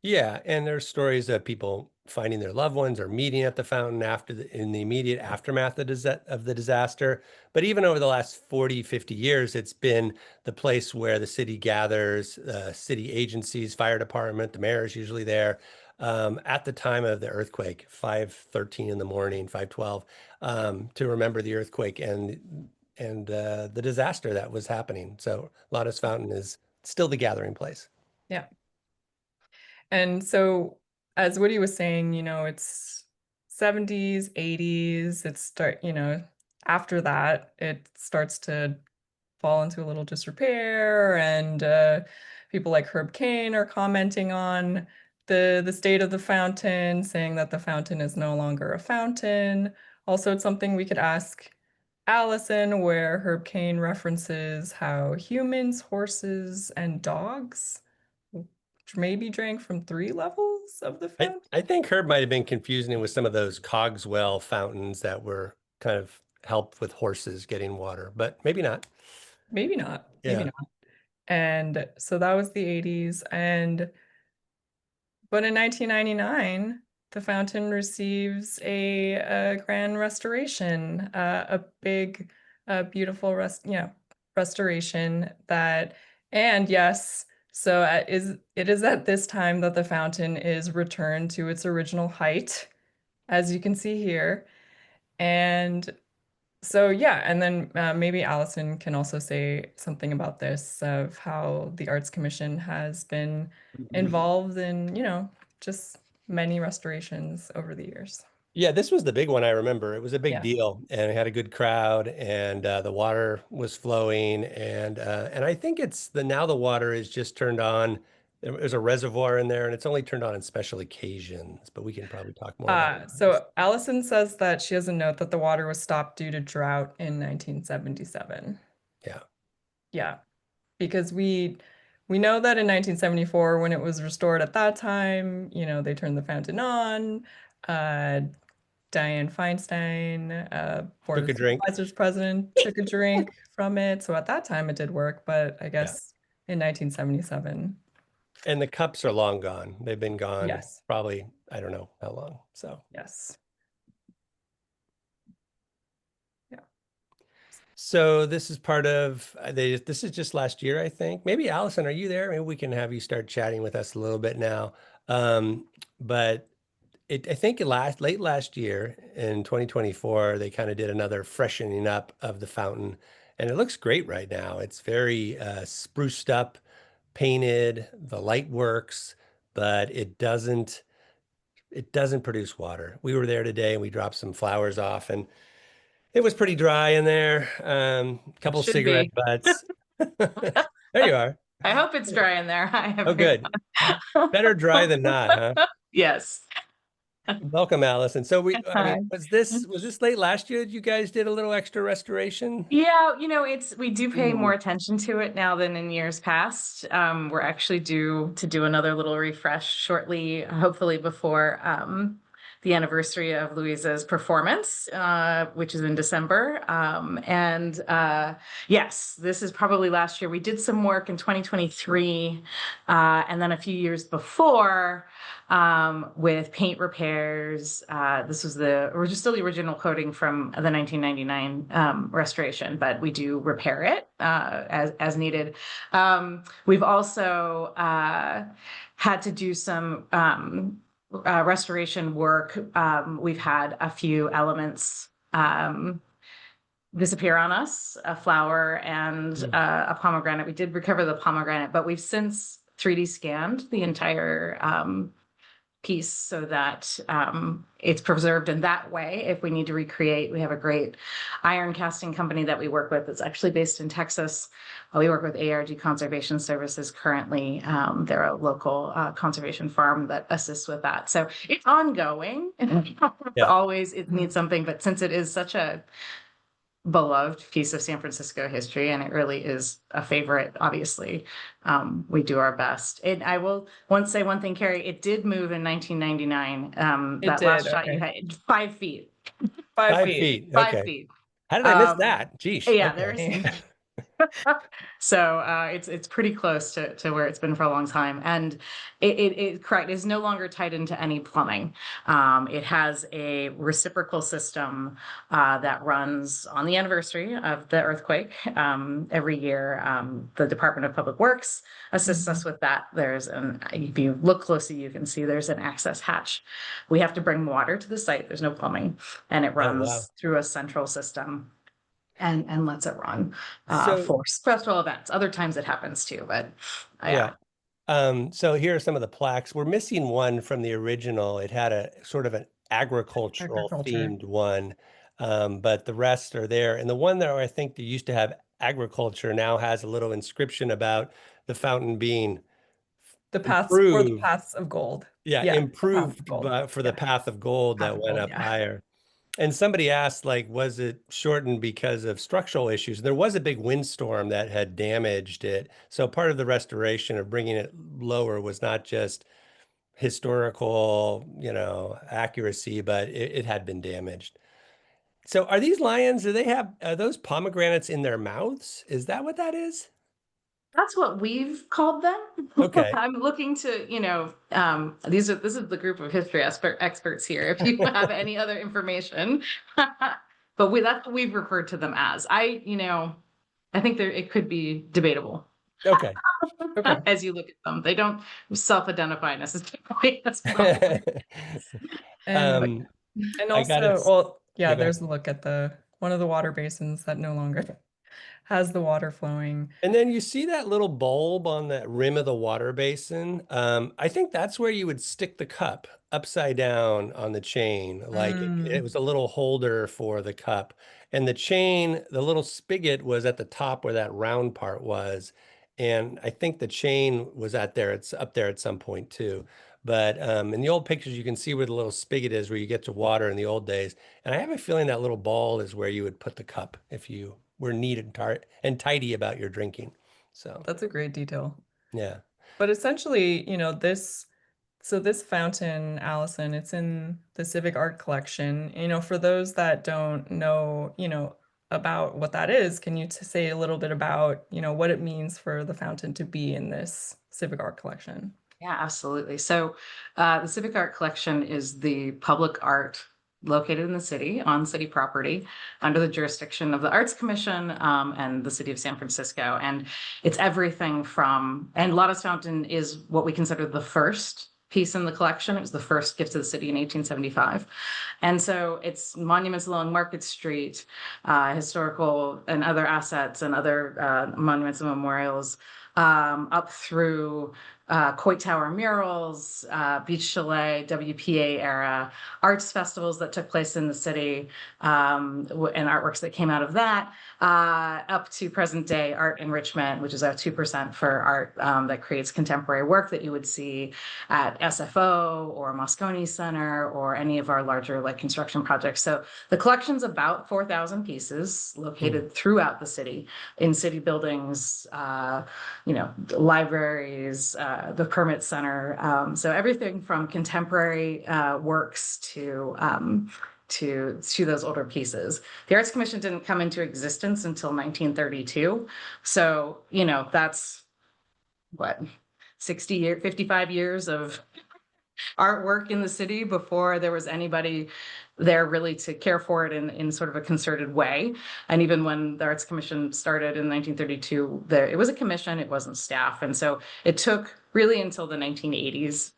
Yeah, and there's stories of people finding their loved ones or meeting at the fountain in the immediate aftermath of the disaster. But even over the last 40, 50 years, it's been the place where the city gathers, city agencies, fire department, the mayor is usually there at the time of the earthquake, 5:13 in the morning, 5:12, to remember the earthquake and the disaster that was happening. So Lotus Fountain is still the gathering place. Yeah. And so, as Woody was saying, it's 70s, 80s, after that, it starts to fall into a little disrepair, and people like Herb Caen are commenting on the state of the fountain, saying that the fountain is no longer a fountain. Also, it's something we could ask Allison, where Herb Caen references how humans, horses, and dogs maybe drank from 3 levels of the I, fountain. I think Herb might have been confusing it with some of those Cogswell fountains that were kind of help with horses getting water, but maybe not. Maybe not. Maybe Yeah. not. And so that was the 80s. But in 1999, the fountain receives a grand restoration, a big, beautiful restoration that, and yes, so it is at this time that the fountain is returned to its original height, as you can see here. And so yeah, and then maybe Allison can also say something about this of how the Arts Commission has been involved in, just many restorations over the years. Yeah, this was the big one I remember. It was a big Yeah. deal, and it had a good crowd, and the water was flowing, and I think it's the now the water is just turned on. There's a reservoir in there, and it's only turned on special occasions. But we can probably talk more about this. So Allison says that she has a note that the water was stopped due to drought in 1977. Yeah, Yeah, because we know that in 1974, when it was restored at that time, they turned the fountain on. Uh, Dianne Feinstein, Board took of a drink. Supervisors president, took a drink from it. So at that time, it did work, but I Yeah, guess in 1977, and the cups are long gone. They've been gone yes, probably I don't know how long. So. yes, yeah. So this is part of this is just last year, I think. Maybe Allison, are you there? Maybe we can have you start chatting with us a little bit now. But I think late last year in 2024, they kind of did another freshening up of the fountain, and it looks great right now. It's very spruced up, painted, the light works, but it doesn't produce water. We were there today and we dropped some flowers off, and it was pretty dry in there. A couple Should cigarette be. butts. There you are. I hope it's dry in there. Hi, Oh, good. everyone. Better dry than not, huh? Yes. Welcome, Allison. So I mean, Hi. was this late last year that you guys did a little extra restoration? Yeah, we do pay Mm. more attention to it now than in years past. We're actually due to do another little refresh shortly, hopefully before the anniversary of Louisa's performance, which is in December. And yes, this is probably last year. We did some work in 2023, and then a few years before with paint repairs. This was still the original coating from the 1999 restoration, but we do repair it as needed. We've also had to do some restoration work. We've had a few elements disappear on us, a flower and a pomegranate. We did recover the pomegranate, but we've since 3D scanned the entire piece so that it's preserved in that way. If we need to recreate, we have a great iron casting company that we work with that's actually based in Texas. We work with ARG Conservation Services currently. They're a local conservation farm that assists with that. So it's ongoing. Yeah. Always it needs something, but since it is such a beloved piece of San Francisco history, and it really is a favorite, obviously. We do our best. And I will say one thing, Kerri, it did move in 1999. It That did. last shot you Okay. had, 5 feet. 5 feet. 5 feet. Five Okay. feet. How did I miss that? Geesh. Yeah, Okay. So it's pretty close to where it's been for a long time, and it correct is no longer tied into any plumbing. It has a reciprocal system that runs on the anniversary of the earthquake every year. The Department of Public Works assists us with that. If you look closely, you can see there's an access hatch. We have to bring water to the site. There's no plumbing, and it Oh, wow. runs through a central system and lets it run So for special events. Other times it happens too, but yeah. So here are some of the plaques. We're missing one from the original. It had a sort of an agricultural Agriculture. themed one, but the rest are there. And the one that I think they used to have agriculture now has a little inscription about the fountain being The paths for the improved. paths of gold. Yeah, Yeah, the path of improved gold. for the Yeah, path of gold path that of went gold. up Yeah. higher. And somebody asked, like, was it shortened because of structural issues? There was a big windstorm that had damaged it. So part of the restoration of bringing it lower was not just historical, accuracy, but it had been damaged. So are these lions, are those pomegranates in their mouths? Is that what that is? That's what we've called them. Okay. I'm looking to, this is the group of history experts here. If you have any other information, but that's what we've referred to them as. I think it could be debatable. Okay. Okay. As you look at them, they don't self-identify necessarily as probably. And and I got it. also, well, yeah, Yeah, go ahead. there's a look at one of the water basins that no longer has the water flowing. And then you see that little bulb on that rim of the water basin. I think that's where you would stick the cup upside down on the chain. Like it was a little holder for the cup. And the chain, the little spigot was at the top where that round part was. And I think the chain was it's up there at some point too. But in the old pictures, you can see where the little spigot is where you get to water in the old days. And I have a feeling that little ball is where you would put the cup if you were neat and tidy about your drinking. So That's a great detail. yeah. But essentially, this fountain, Allison, it's in the Civic Art Collection. For those that don't know, about what that is, can you say a little bit about, what it means for the fountain to be in this Civic Art Collection? Yeah, absolutely. So the Civic Art Collection is the public art located in the city on city property under the jurisdiction of the Arts Commission and the city of San Francisco. And it's everything and Lotta's Fountain is what we consider the first piece in the collection. It was the first gift to the city in 1875. And so it's monuments along Market Street, historical and other assets and other monuments and memorials up through Coit Tower murals, Beach Chalet, WPA era, arts festivals that took place in the city, and artworks that came out of that, up to present day art enrichment, which is our 2% for art that creates contemporary work that you would see at SFO or Moscone Center or any of our larger construction projects. So the collection's about 4,000 pieces located throughout the city, in city buildings, libraries, the permit center. So everything from contemporary works to those older pieces. The Arts Commission didn't come into existence until 1932. So, that's what, 55 years of artwork in the city before there was anybody there really to care for it in sort of a concerted way. And even when the Arts Commission started in 1932, it was a commission, it wasn't staff. And so it took really until the 1980s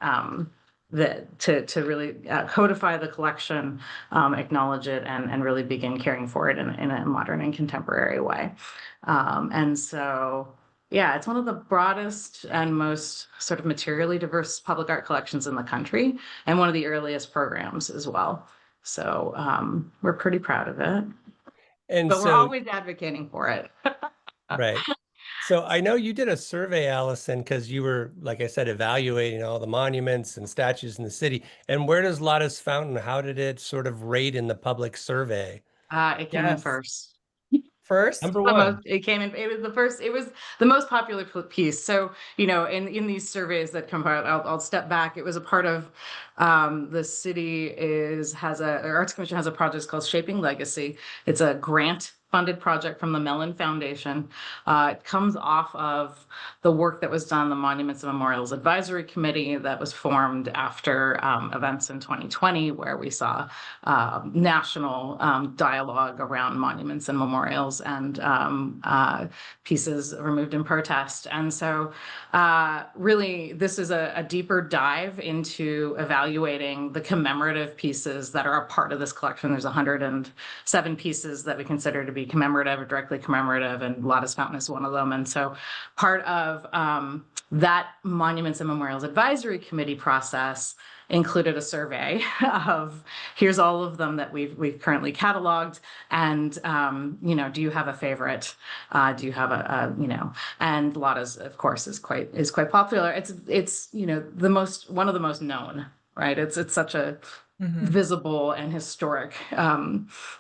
to really codify the collection, acknowledge it, and really begin caring for it in a modern and contemporary way. And so, yeah, it's one of the broadest and most sort of materially diverse public art collections in the country, and one of the earliest programs as well. So we're pretty proud of it. But we're always advocating for it. Right. So I know you did a survey, Allison, because you were, like I said, evaluating all the monuments and statues in the city. And where does Lotta's Fountain, how did it sort of rate in the public survey? It came in first. First? Number one. It came in, it was the first, it was the most popular piece. So, in these surveys that come out, I'll step back. It was a part of the city Arts Commission has a project called Shaping Legacy. It's a grant funded project from the Mellon Foundation. It comes off of the work that was done, the Monuments and Memorials Advisory Committee that was formed after events in 2020, where we saw national dialogue around monuments and memorials and pieces removed in protest. And so really, this is a deeper dive into evaluating the commemorative pieces that are a part of this collection. There's 107 pieces that we consider to be commemorative or directly commemorative, and Lotta's Fountain is one of them. And so part of that Monuments and Memorials Advisory Committee process included a survey of here's all of them that we've currently cataloged, and do you have a favorite? Do you have and Lotta's, of course, is quite popular. It's one of the most known, right? It's such a visible and historic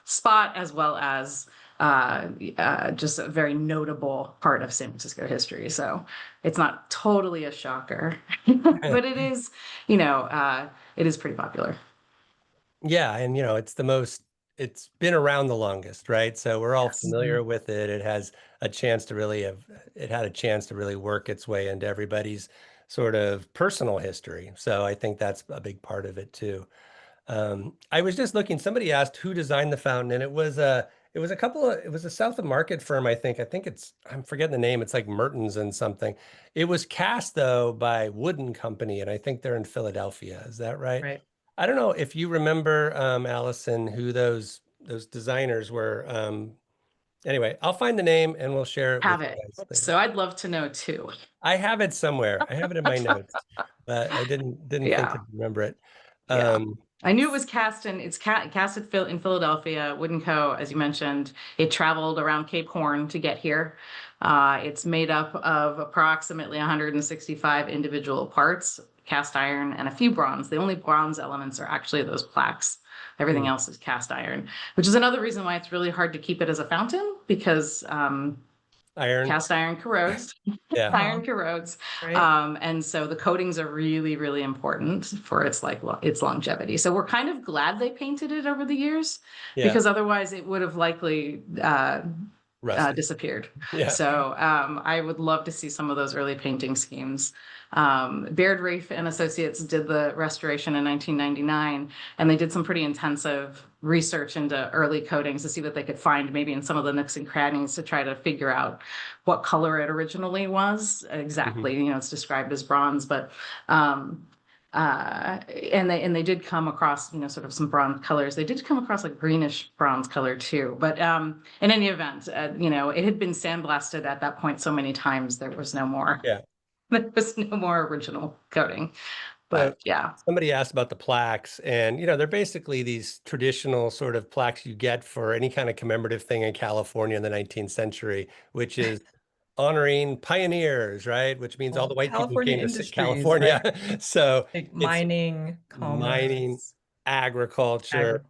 spot, as well as just a very notable part of San Francisco history. So it's not totally a shocker, but it is, it is pretty popular. Yeah, and it's been around the longest, right? So we're all Yes. familiar with it. It had a chance to really work its way into everybody's sort of personal history. So I think that's a big part of it too. I was just looking, somebody asked who designed the fountain, and it was a South of Market firm, I think. I'm forgetting the name. It's like Mertens and something. It was cast though by Wooden Company, and I think they're in Philadelphia. Is that right? Right. I don't know if you remember, Allison, who those designers were. Anyway, I'll find the name and we'll share it with Have you it. guys later. So I'd love to know too. I have it somewhere. I have it in my notes, but I didn't think Yeah. to remember it. Yeah. I knew it was cast in Philadelphia. Wooden Co., as you mentioned, it traveled around Cape Horn to get here. It's made up of approximately 165 individual parts, cast iron, and a few bronze. The only bronze elements are actually those plaques. Everything else is cast iron, which is another reason why it's really hard to keep it as a fountain, because cast iron corrodes. Yeah. Iron corrodes. Right. And so the coatings are really, really important for its longevity. So we're kind of glad they painted it over the years, because otherwise it would have likely disappeared. Yeah. So I would love to see some of those early painting schemes. Baird Rafe and Associates did the restoration in 1999, and they did some pretty intensive research into early coatings to see what they could find maybe in some of the nooks and crannies to try to figure out what color it originally was exactly. It's described as bronze, but and they did come across sort of some bronze colors. They did come across like greenish bronze color too, but in any event, it had been sandblasted at that point so many times there was no more there was no more original coating. But somebody asked about the plaques, and they're basically these traditional sort of plaques you get for any kind of commemorative thing in California in the 19th century, which is honoring pioneers, right? Which means all the white people who California came to industries, California. right? So Like mining, commerce, agriculture,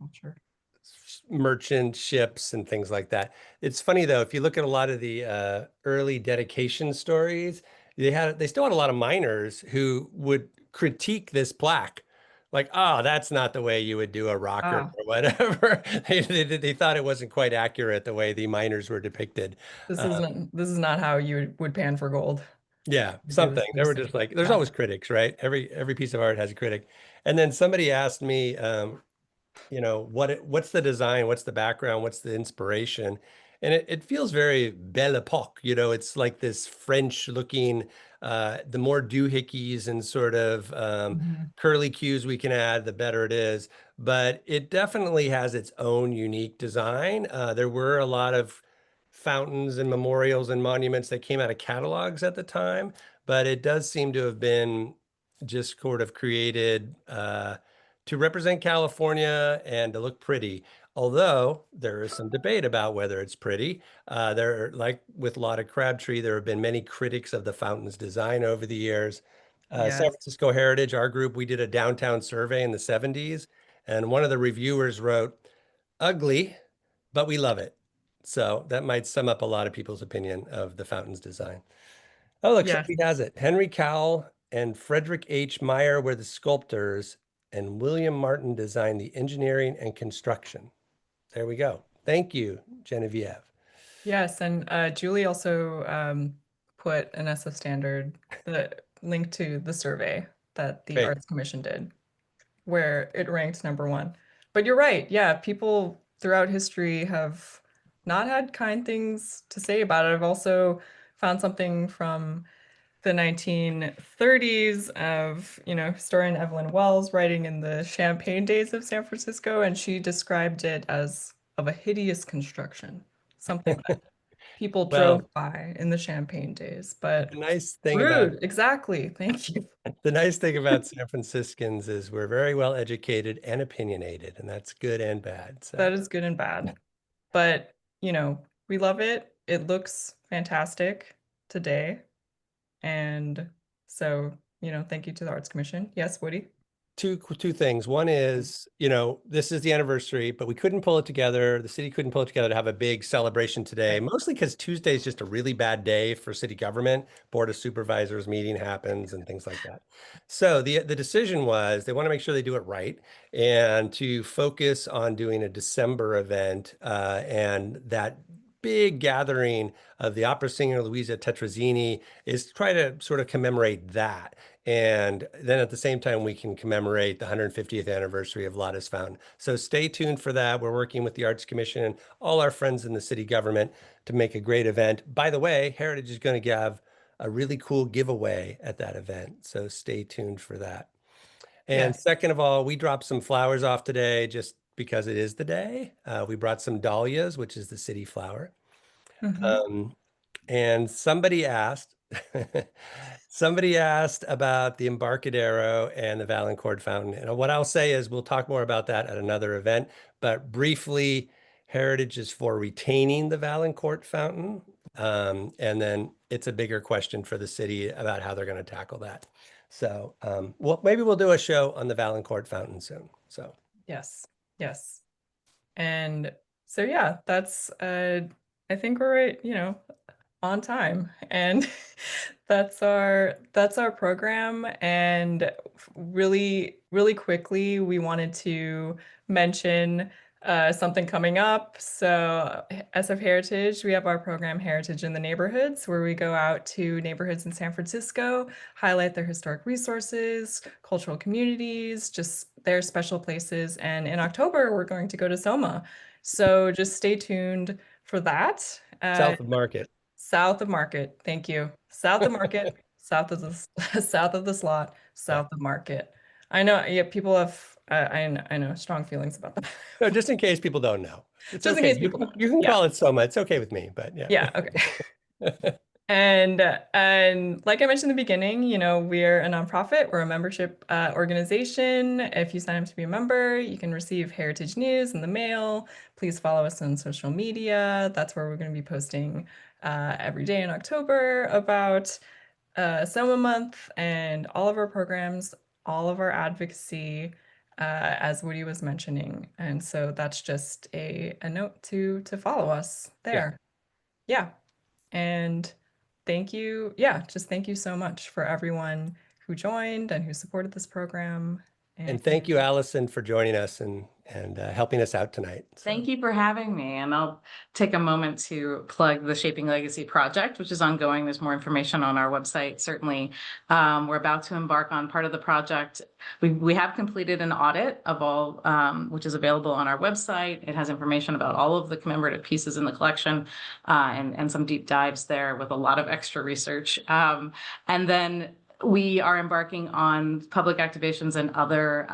merchant ships, and things like that. It's funny though, if you look at a lot of the early dedication stories, they still had a lot of miners who would critique this plaque. Like, oh, that's not the way you would do a rocker or whatever. They thought it wasn't quite accurate the way the miners were depicted. This is not how you would pan for gold. Yeah, something. They were just like, there's always critics, right? Every piece of art has a critic. And then somebody asked me, what's the design? What's the background? What's the inspiration? And it feels very Belle Epoque. It's like this French looking, the more doohickeys and sort of curly cues we can add, the better it is. But it definitely has its own unique design. There were a lot of fountains and memorials and monuments that came out of catalogs at the time, but it does seem to have been just sort of created to represent California and to look pretty. Although there is some debate about whether it's pretty. Like with Lotta Crabtree, there have been many critics of the fountain's design over the years. San Francisco Heritage, our group, we did a downtown survey in the 70s, and one of the reviewers wrote, "Ugly, but we love it." So that might sum up a lot of people's opinion of the fountain's design. Oh, look, somebody has it. Henry Cowell and Frederick H. Meyer were the sculptors, and William Martin designed the engineering and construction. There we go. Thank you, Genevieve. Yes, and Julie also put an SF standard, the link to the survey that the Arts Commission did, where it ranked #1. But you're right. Yeah, people throughout history have not had kind things to say about it. I've also found something from the 1930s of, historian Evelyn Wells writing in the Champagne days of San Francisco, and she described it as of a hideous construction, something that people drove by in the Champagne days. But the nice thing rude, exactly. Thank you. The nice thing about San Franciscans is we're very well educated and opinionated, and that's good and bad. So that is good and bad. But, we love it. It looks fantastic today. And so, thank you to the Arts Commission. Yes, Woody? two things. One is, this is the anniversary, but we couldn't pull it together. The city couldn't pull it together to have a big celebration today, Right. mostly because Tuesday is just a really bad day for city government. Board of Supervisors meeting happens and things like that. So the decision was they want to make sure they do it right and to focus on doing a December event, and that big gathering of the opera singer Luisa Tetrazzini is to try to sort of commemorate that. And then at the same time, we can commemorate the 150th anniversary of Lotta's Fountain. So stay tuned for that. We're working with the Arts Commission and all our friends in the city government to make a great event. By the way, Heritage is going to have a really cool giveaway at that event. So stay tuned for that. And Yes. second of all, we dropped some flowers off today just because it is the day. We brought some dahlias, which is the city flower. Mhm. And somebody asked, somebody asked about the Embarcadero and the Valancourt Fountain. And what I'll say is we'll talk more about that at another event, but briefly, Heritage is for retaining the Valancourt Fountain. And then it's a bigger question for the city about how they're going to tackle that. So, well, maybe we'll do a show on the Valancourt Fountain soon. So, Yes. Yes. And so yeah, that's I think we're right, on time. And that's our program. And really, really quickly, we wanted to mention something coming up. So SF Heritage, we have our program Heritage in the Neighborhoods, where we go out to neighborhoods in San Francisco, highlight their historic resources, cultural communities, just their special places. And in October, we're going to go to Soma. So just stay tuned for that. south of Market. South of Market. Thank you. South of Market, south of the south of the slot, Yeah. south of Market. I know, yeah, people have I know strong feelings about that. No, just in case people don't know. It's Just in okay. case people don't. You can Yeah. call it Soma. It's okay with me, but yeah. Yeah, okay. And like I mentioned in the beginning, we're a nonprofit. We're a membership organization. If you sign up to be a member, you can receive heritage news in the mail. Please follow us on social media. That's where we're going to be posting every day in October about Soma Month and all of our programs, all of our advocacy, as Woody was mentioning. And so that's just a note to follow us there. Yeah. And thank you. Yeah, just thank you so much for everyone who joined and who supported this program. And thank you, Allison, for joining us and helping us out tonight. So. Thank you for having me. And I'll take a moment to plug the Shaping Legacy project, which is ongoing. There's more information on our website. Certainly, we're about to embark on part of the project. We have completed an audit of all, which is available on our website. It has information about all of the commemorative pieces in the collection, and some deep dives there with a lot of extra research. And then we are embarking on public activations and other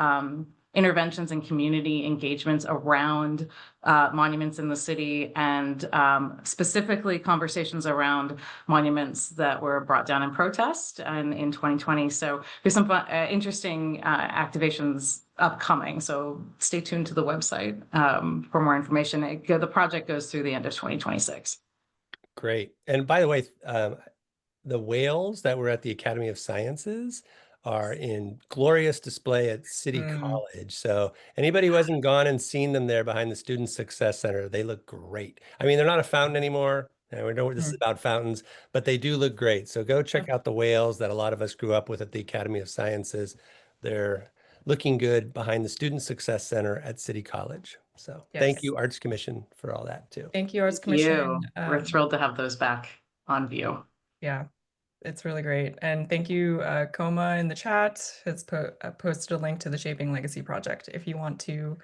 interventions and community engagements around monuments in the city, and specifically conversations around monuments that were brought down in protest and in 2020. So there's some interesting activations upcoming. So stay tuned to the website for more information. The project goes through the end of 2026. Great. And by the way, the whales that were at the Academy of Sciences are in glorious display at City College. So anybody who hasn't gone and seen them there behind the Student Success Center, they look great. I mean, they're not a fountain anymore. And we know this is about fountains, but they do look great. So go check out the whales that a lot of us grew up with at the Academy of Sciences. They're looking good behind the Student Success Center at City College. So thank you, Arts Commission, for all that too. Thank you, Arts Commission. We're thrilled to have those back on view. Yeah, it's really great. And thank you, Coma in the chat has posted a link to the Shaping Legacy project if you want to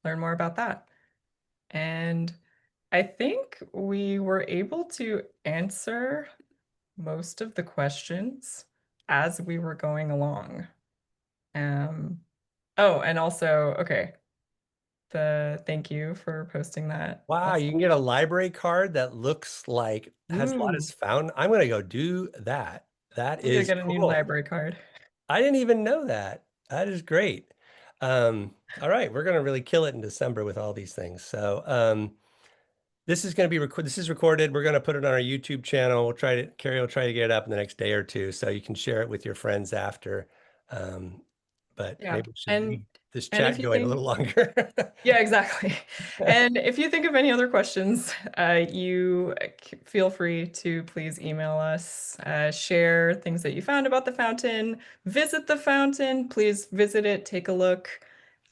learn more about that. And I think we were able to answer most of the questions as we were going along. Oh, and also, okay, thank you for posting that. Wow, you can get a library card that looks like has Lotta's Fountain. I'm going to go do that. That You're is gonna get a new cool. library card. I didn't even know that. That is great. All right, we're going to really kill it in December with all these things. So this is going to be this is recorded. We're going to put it on our YouTube channel. Kerri will try to get it up in the next day or two so you can share it with your friends after. but Yeah. maybe we should And leave this and if chat you going a think, little longer. yeah, exactly. And if you think of any other questions, you feel free to please email us, share things that you found about the fountain, visit the fountain, please visit it, take a look.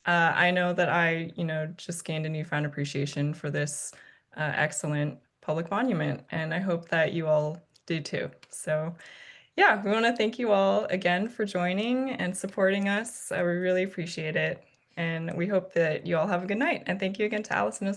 I know that I, just gained a newfound appreciation for this excellent public monument, and I hope that you all do too. So yeah, we want to thank you all again for joining and supporting us. We really appreciate it. And we hope that you all have a good night. And thank you again to Allison as well.